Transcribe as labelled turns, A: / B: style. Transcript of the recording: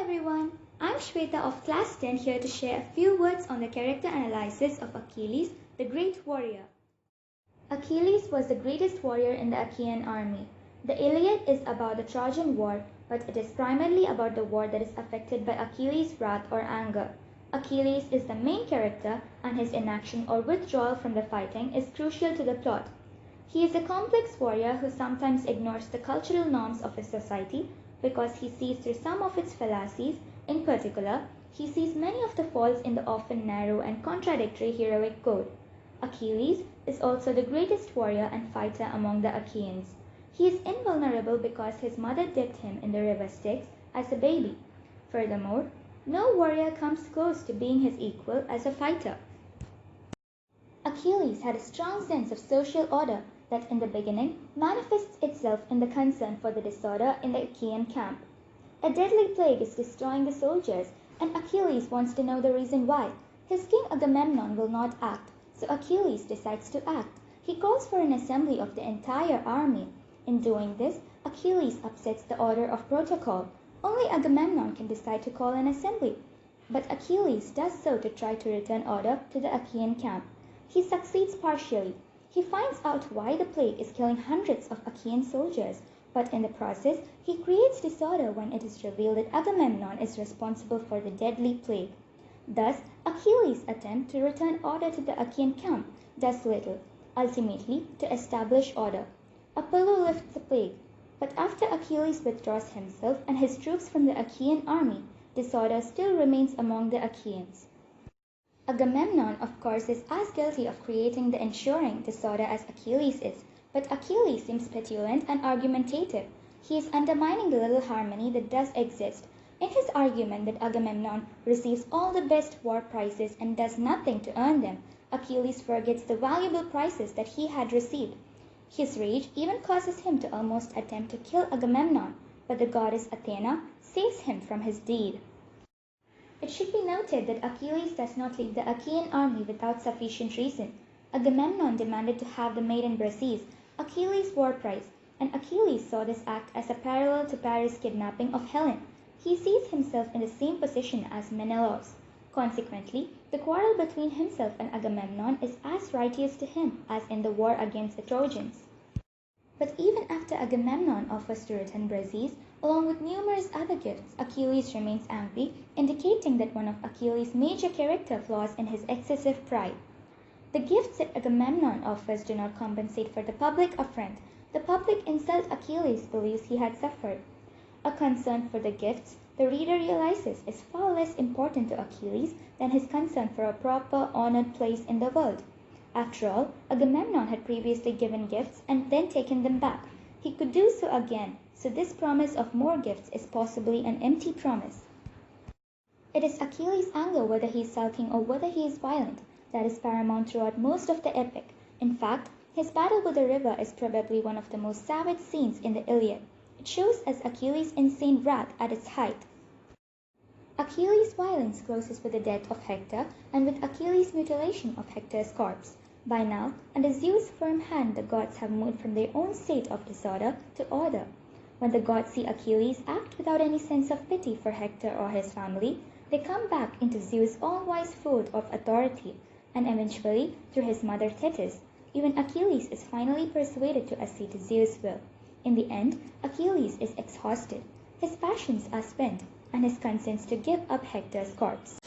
A: everyone, I'm Shweta of class 10 here to share a few words on the character analysis of Achilles, the great warrior. Achilles was the greatest warrior in the Achaean army. The Iliad is about the Trojan War, but it is primarily about the war that is affected by Achilles' wrath or anger. Achilles is the main character, and his inaction or withdrawal from the fighting is crucial to the plot. He is a complex warrior who sometimes ignores the cultural norms of his society because he sees through some of its fallacies. In particular, he sees many of the faults in the often narrow and contradictory heroic code. Achilles is also the greatest warrior and fighter among the Achaeans. He is invulnerable because his mother dipped him in the river Styx as a baby. Furthermore, no warrior comes close to being his equal as a fighter. Achilles had a strong sense of social order that in the beginning manifests itself in the concern for the disorder in the Achaean camp. A deadly plague is destroying the soldiers, and Achilles wants to know the reason why. His king Agamemnon will not act, so Achilles decides to act. He calls for an assembly of the entire army. In doing this, Achilles upsets the order of protocol. Only Agamemnon can decide to call an assembly. But Achilles does so to try to return order to the Achaean camp. He succeeds partially. He finds out why the plague is killing hundreds of Achaean soldiers, but in the process, he creates disorder when it is revealed that Agamemnon is responsible for the deadly plague. Thus, Achilles' attempt to return order to the Achaean camp does little, ultimately to establish order. Apollo lifts the plague, but after Achilles withdraws himself and his troops from the Achaean army, disorder still remains among the Achaeans. Agamemnon, of course, is as guilty of creating the ensuring disorder as Achilles is, but Achilles seems petulant and argumentative. He is undermining the little harmony that does exist. In his argument that Agamemnon receives all the best war prizes and does nothing to earn them, Achilles forgets the valuable prizes that he had received. His rage even causes him to almost attempt to kill Agamemnon, but the goddess Athena saves him from his deed. It should be noted that Achilles does not leave the Achaean army without sufficient reason. Agamemnon demanded to have the maiden Briseis, Achilles' war prize, and Achilles saw this act as a parallel to Paris' kidnapping of Helen. He sees himself in the same position as Menelaus. Consequently, the quarrel between himself and Agamemnon is as righteous to him as in the war against the Trojans. But even after Agamemnon offers to return Briseis, along with numerous other gifts, Achilles remains angry, indicating that one of Achilles' major character flaws in his excessive pride. The gifts that Agamemnon offers do not compensate for the public affront. The public insult Achilles believes he had suffered. A concern for the gifts, the reader realizes, is far less important to Achilles than his concern for a proper, honored place in the world. After all, Agamemnon had previously given gifts and then taken them back. He could do so again, so this promise of more gifts is possibly an empty promise. It is Achilles' anger, whether he is sulking or whether he is violent, that is paramount throughout most of the epic. In fact, his battle with the river is probably one of the most savage scenes in the Iliad. It shows us Achilles' insane wrath at its height. Achilles' violence closes with the death of Hector and with Achilles' mutilation of Hector's corpse. By now, under Zeus' firm hand, the gods have moved from their own state of disorder to order. When the gods see Achilles act without any sense of pity for Hector or his family, they come back into Zeus' all-wise fold of authority, and eventually, through his mother Thetis, even Achilles is finally persuaded to accede to Zeus' will. In the end, Achilles is exhausted, his passions are spent, and his consents to give up Hector's corpse.